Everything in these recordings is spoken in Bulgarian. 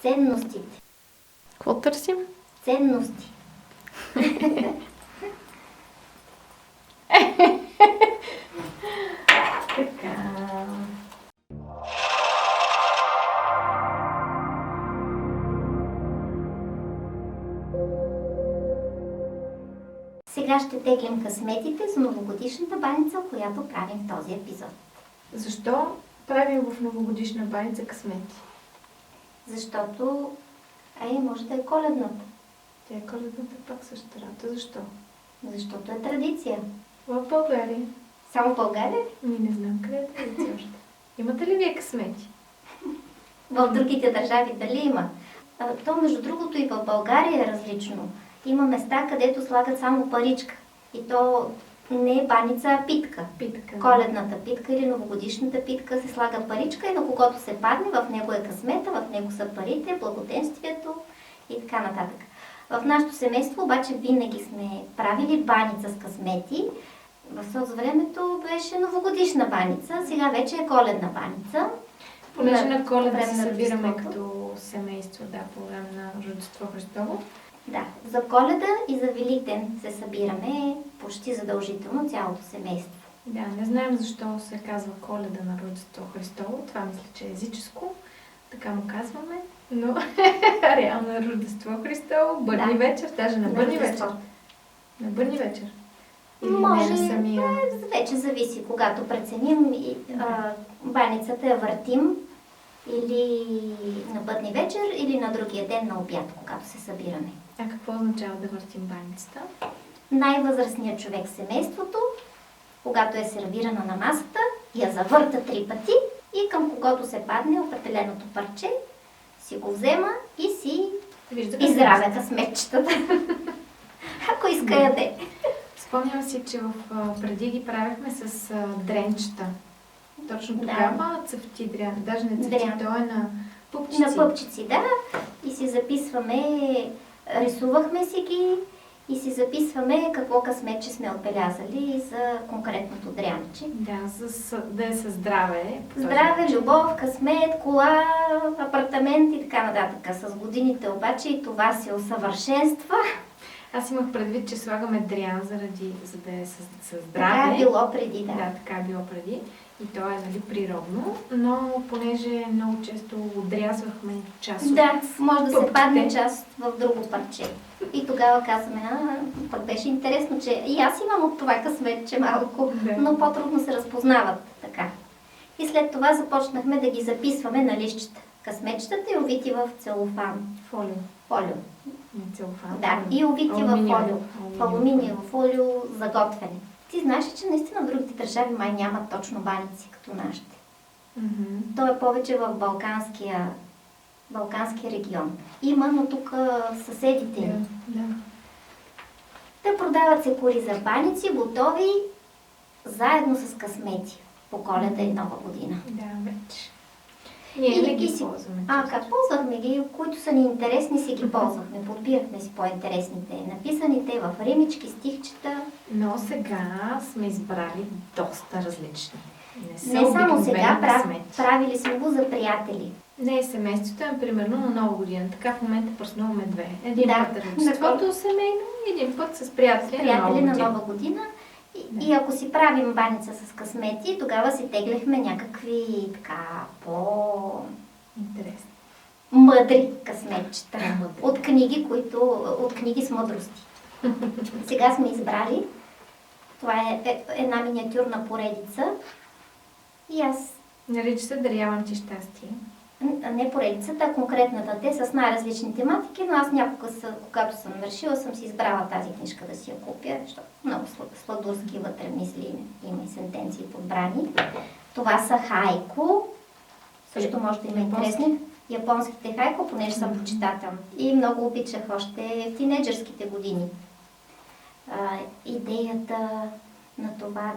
Ценностите. Какво търсим? Ценности. Така. Сега ще теглим късметите за новогодишната баница, която правим в този епизод. Защо правим в новогодишна баница късмети? Защото, може да е коледната. Тя е коледната пак същата работа. Защо? Защото е традиция. В България. Само в България? Не знам къде е традиция още. Имате ли вие късмети? В другите държави дали има? То, между другото, и в България е различно. Има места, където слагат само паричка. И то не е баница, а питка. Питка. Коледната питка или новогодишната питка се слага паричка и на когото се падне, в него е късмета, в него са парите, благоденствието и така нататък. В нашето семейство обаче винаги сме правили баница с късмети. В соцвремето беше новогодишна баница, сега вече е коледна баница. Понеже на Коледа се на събираме Рождеството. като семейство, по време на Рождество Христово. Да, за Коледа и за Великден се събираме почти задължително цялото семейство. Да, не знаем защо се казва Коледа на Рождество Христово. Това мисля, че е езическо. Така му казваме. Но реално е Рождество Христово. Бъдни вечер, даже на бъдни вечер. На бъдни вечер. Или Може, не на самия... вече зависи, когато преценим. Баницата я въртим или на бъдни вечер, или на другия ден на обяд, когато се събираме. А какво означава да въртим баницата? Най-възрастният човек в семейството, когато е сервирана на масата, я завърта 3 пъти и към когото се падне определеното парче, си го взема и си изравя късметчетата. Ако иска яде. Спомням си, че преди ги правихме с дренчета. Точно тогава цъфти дрян. Даже не цъфти, то е на пъпчици. На пъпчици, да. И си записваме, рисувахме си ги и си записваме какво късметче сме отбелязали за конкретното дрянче. Да, да е със здраве. Здраве, любов, късмет, кола, апартамент и така нататък. С годините обаче и това се усъвършенства. Аз имах предвид, че слагаме дрян, за да е със здраве. Така е било преди, да. Да, така е било преди. И то е природно, но понеже много често отрязвахме част от Да, може да се пъпките. падне част в друго парче. И тогава казваме, пък беше интересно, че и аз имам от това късметче малко, но по-трудно се разпознават така. И след това започнахме да ги записваме на листчета. Късметчетата и увити в целофан. Фолио. Не целофан. Да, и увити в фолио. В алуминиево фолио за готвене. Ти знаеш, че наистина в другите държави май нямат точно баници като нашите. То е повече в Балканския регион. Има, но тук съседите ни. Да. Те продават се кори за баници, готови, заедно с късмети по Коледа и Нова година. Да, вече. Ние не ги ползваме. Как ползвахме ги, които са ни интересни, си ги ползвахме. Подбирахме си по-интересните, написаните в римички, стихчета. Но сега сме избрали доста различни. Не само сега, правили сме го за приятели. Не, семейството е примерно на Нова година. Така в момента празнуваме 2. Един път е Рождеството семейно, един път с приятели на Нова година. И ако си правим баница с късмети, тогава си теглехме някакви така интересни, мъдри късметчета. От книги с мъдрости. Сега сме избрали. Това е една миниатюрна поредица. И аз... Нарича се Дарявам ти щастие. Не поредицата, а конкретната. Те са с най-различни тематики, но аз някога, когато съм решила, съм си избрала тази книжка да си я купя, защото много сладурски вътре мисли има и сентенции подбрани. Това са хайко. Също може да има интересни. Японските хайко, понеже съм почитател. И много обичах още в тинейджърските години. Идеята на това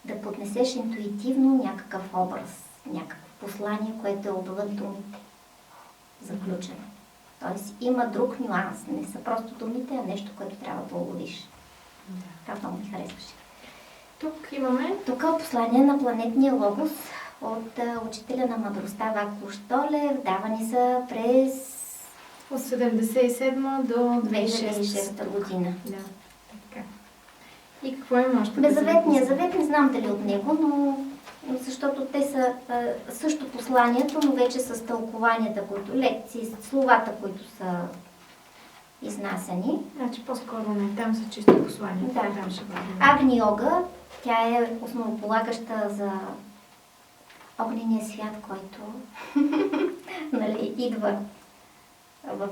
да поднесеш интуитивно някакъв образ, някакво послание, което е отвъд думите. Заключено. Тоест има друг нюанс. Не са просто думите, а нещо, което трябва да уловиш. Това много ми харесваше. Тук имаме... Тук е послание на планетния логос, от учителя на мъдростта Вакло Штолев. Давани са през От 77 до 2006 2006 година. Да, така. И какво има още? Беззаветният завет не знам дали от него, но защото те са също посланието, но вече с тълкованията, които лекции, словата, които са изнасяни. Значи по-скоро не, там са чисто послания. Да. Там ще бъде. Агни Йога, тя е основополагаща за огнения свят, който нали, идва в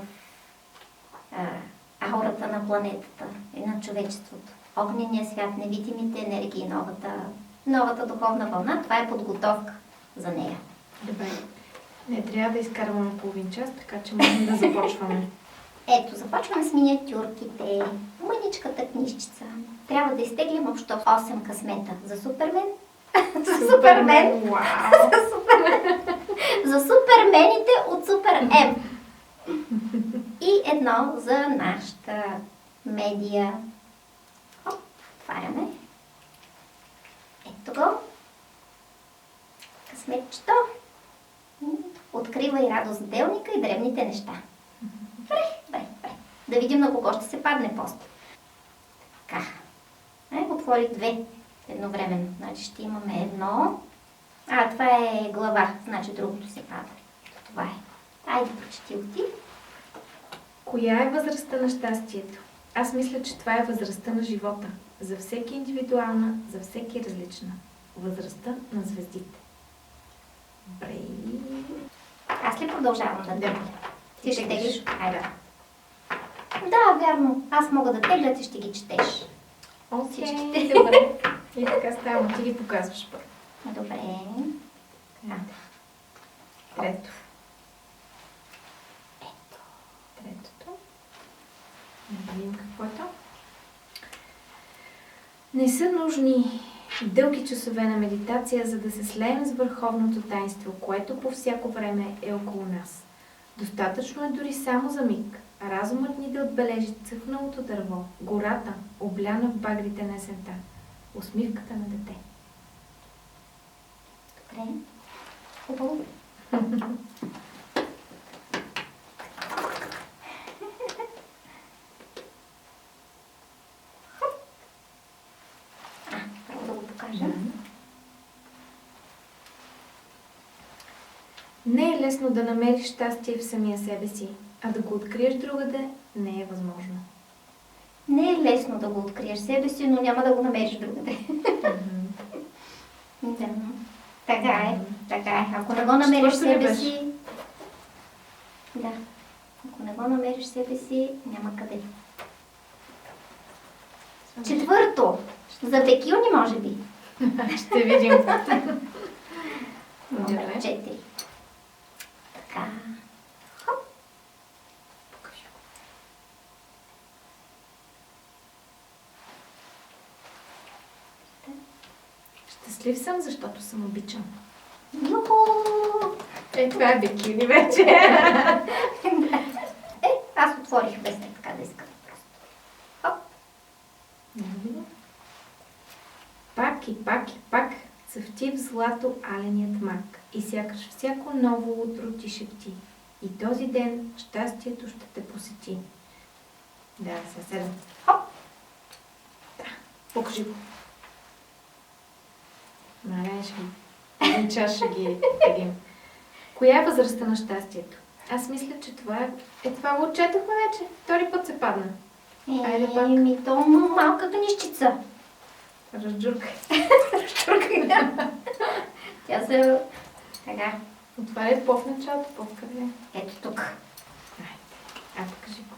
аурата на планетата и на човечеството. Огнения свят, невидимите енергии, новата духовна вълна, това е подготовка за нея. Добре. Не трябва да изкарваме половин час, така че можем да започваме. Ето, започваме с миниатюрките. Мъничката книжчица. Трябва да изтеглим общо 8 късмета. За Супермен. За Супермен. Вау! За супермените от Супер М. И едно за нашата медия. Хоп, отваряме. Ето го. Късметчето. Открива и радост делника и древните неща. Добре. Да видим на кого ще се падне после. Така. Отворих две едновременно. Значи ще имаме едно. Това е глава. Значи другото се пада. Това е. Айде, прочети ти. Коя е възрастта на щастието? Аз мисля, че това е възрастта на живота. За всеки индивидуална, за всеки различна. Възрастта на звездите. Добре. Аз ли продължавам да тегля? Ти ще теглиш. теглиш? Айде. Да, вярно. Аз мога да тегля, ти ще ги четеш. Окей, добре. И така става, ти ги показваш първо. Добре. Трето. Третото. Да видим какво е то. Не са нужни дълги часове на медитация, за да се слеем с върховното таинство, което по всяко време е около нас. Достатъчно е дори само за миг. Разумът ни да отбележи цъфналото дърво, гората, обляна в багрите на есента, усмивката на дете. Добре. Хубаво. Първо да го покажем. Не е лесно да намериш щастие в самия себе си, а да го откриеш другаде не е възможно. Не е лесно да го откриеш себе си, но няма да го намериш другаде. Да. Така е. Ако не го намериш себе си... Да. Ако не го намериш себе си, няма къде. Четвърто. За бекилни, може би. Ще видим. Номер 4. Така. Хоп. Щастлив съм, защото съм обичан. Юху! Това е бикини вече. Аз отворих без така да искам. Хоп. Пак цъфти в злато аленият мак и сякаш всяко ново утро ти шепти. И този ден щастието ще те посети. Да, се седам. Хоп. Да, покажи го. Мале, един час ще ги видим. Коя е възрастта на щастието? Аз мисля, че това е... това го отчетохме вече. Втори път се падна. Айде пак. То малка книжчица. Разджуркай. Тя се... Така. Отваряй по-в началото, по-вкъде. Ето тук. Покажи го.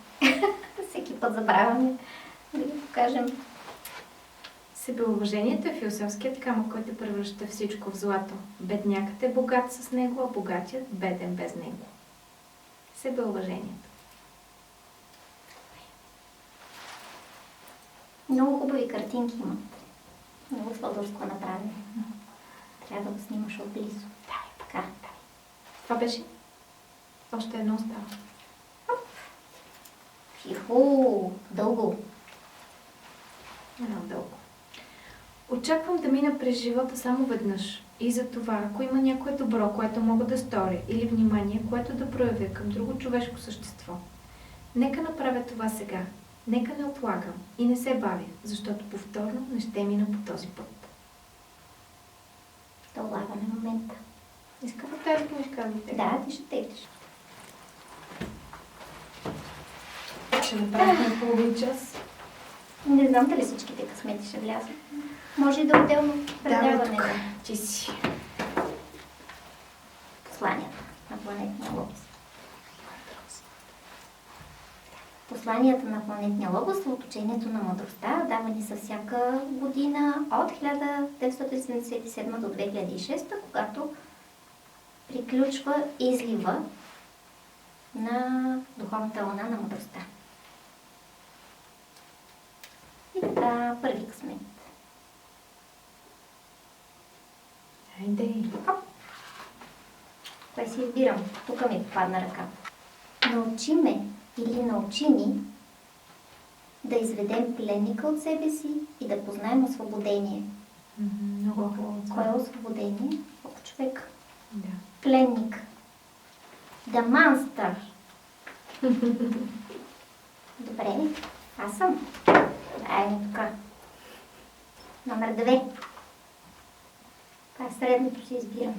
Всеки път забравяме да ги покажем. Себеуважението е философският камък, който превръща всичко в злато. Беднякът е богат с него, а богатият беден без него. Себеуважението. Много хубави картинки имат. Много сладурско направено. Трябва да го снимаш отблизо. Така. Това беше? Още едно остава. Хиху! Дълго. Едно дълго. Очаквам да мина през живота само веднъж. И за това, ако има някое добро, което мога да сторя, или внимание, което да проявя към друго човешко същество, нека направя това сега. Нека не отлагам и не се бавя, защото повторно не ще мина по този път. Да улавяме момента. Искам от тази книжка да те. Да, ти ще теглиш. Ще направим половин час. Не знам дали всичките късмети ще влязат. Може и да отделно предаване. тук. Ти си. Посланията на планетния логос. Посланията на планетния логос са от учението на мъдростта, давани са всяка година от 1977 до 2006, когато приключва излива на духовната вълна на мъдростта. И така, първи късмет. Айде. Кое си избирам? Тук ми попадна ръката. Научи ме или научи ни да изведем пленника от себе си и да познаем освободение. Много хубаво. Кое е освободение? От човек. Да. Пленник. The monster. Добре, аз съм. Дай ми тук. Номер 2. Това е средното си избирам.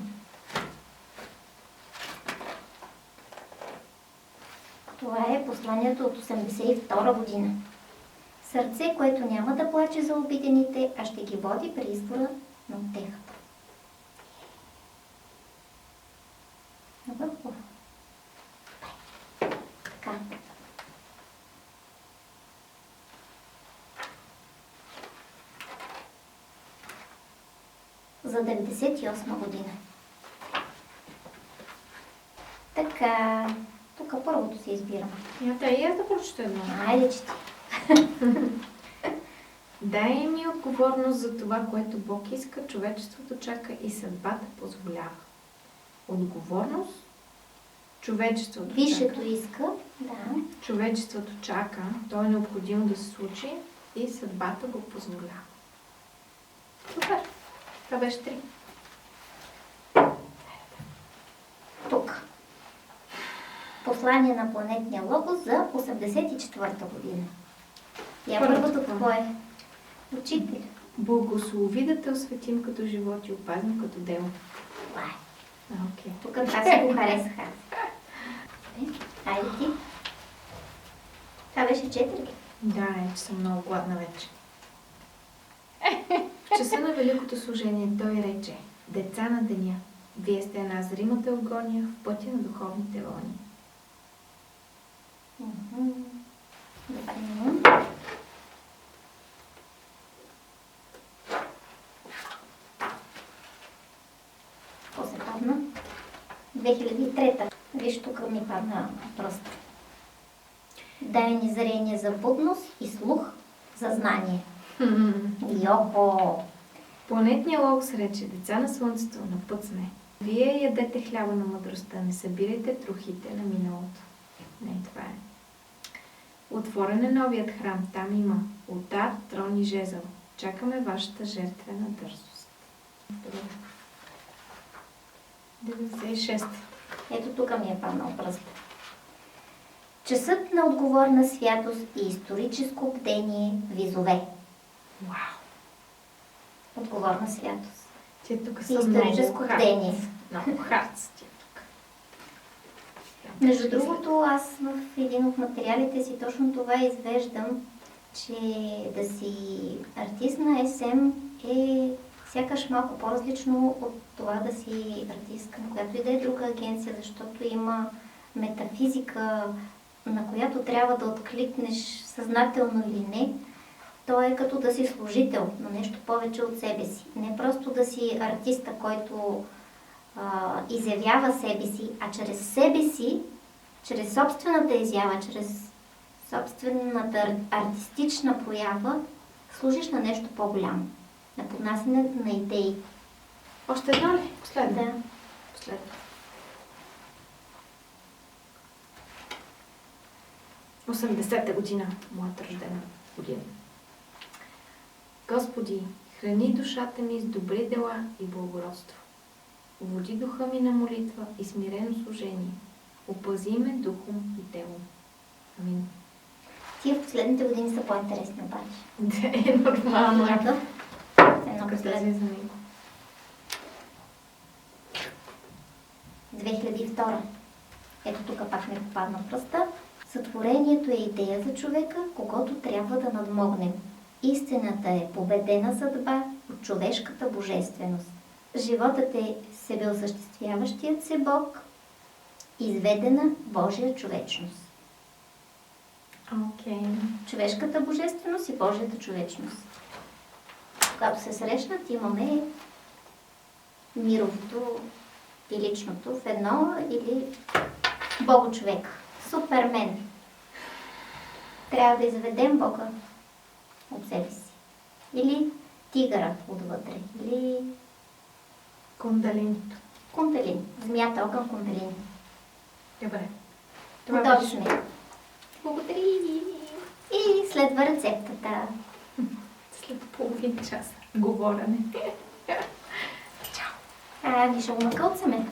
Това е посланието от 82 година. Сърце, което няма да плаче за обидените, а ще ги води при избора на утехата. Много е хубаво. Така. За 98 година. Така. Тук първото си избирам. И аз да прочета едно. Айде, че ти. Дай ми отговорност за това, което Бог иска, човечеството чака и съдбата позволява. Отговорност? Човечеството Висшето чака. иска, да. Човечеството чака, то е необходимо да се случи и съдбата го позволява. Супер! Това беше 3. Тук. Послание на планетния логос за 84-та година. Я първото какво е? Учител. Благослови да те осветим като живот и опазим като дело. Това е. Окей. Тук това си го харесах. Айде ти. Това беше 4. Да, че съм много гладна вече. В часа на великото служение той рече: деца на деня, вие сте една зримата агония в пътя на духовните вълни. Добре. Какво се падна? 2003. Виж, тук ми падна пръст. Дай ни зрение за будност и слух за знание. Йохо! Планетният логос рече: деца на слънцето, на път сме. Вие ядете хляба на мъдростта, не събирайте трохите на миналото. Не, това е. Отворен е новият храм, там има олтар, трон и жезъл. Чакаме вашата жертвена дързост. 96. Ето тук ми е паднал пръст. Часът на отговорна святост и историческо бдение визове. Вау! Отговорна святост. Те тук И са историческо бдение. Много харц ти тук. Между другото, аз в един от материалите си точно това извеждам, че да си артист на СМ е сякаш малко по-различно от това да си артист към която и да е друга агенция, защото има метафизика, на която трябва да откликнеш съзнателно или не. То е като да си служител на нещо повече от себе си. Не просто да си артиста, който изявява себе си, а чрез себе си, чрез собствената изява, чрез собствената артистична проява, служиш на нещо по-голямо. На поднасяне на идеи. Още едно ли? Последно. Да. Последно. 80-та година, моята рождена година. Господи, Храни душата ми с добри дела и благородство. Води духа ми на молитва и смирено служение. Опази ме духом и телом. Амин. Тия в последните години са по-интересни обаче. Да, е нормално. Ето. Едно Тук последно. тази за него. 2002. Ето тук пак ми попадна пръста. Сътворението е идея за човека, когото трябва да надмогнем. Истината е победена съдба от човешката божественост. Животът е себеосъществяващият се Бог, изведена Божия човечност. Окей. Човешката божественост и Божията човечност. Когато се срещнат, имаме мировото и личното в едно или Бога-човек. Супермен. Трябва да изведем Бога от себе си. Или тигъра отвътре. Или Кундалиното. кундалини. Змията огън кундалини. Добре. Готови беше. сме. Благодаря. И следва рецептата. След половин час говорене. Ние ще го накълцаме.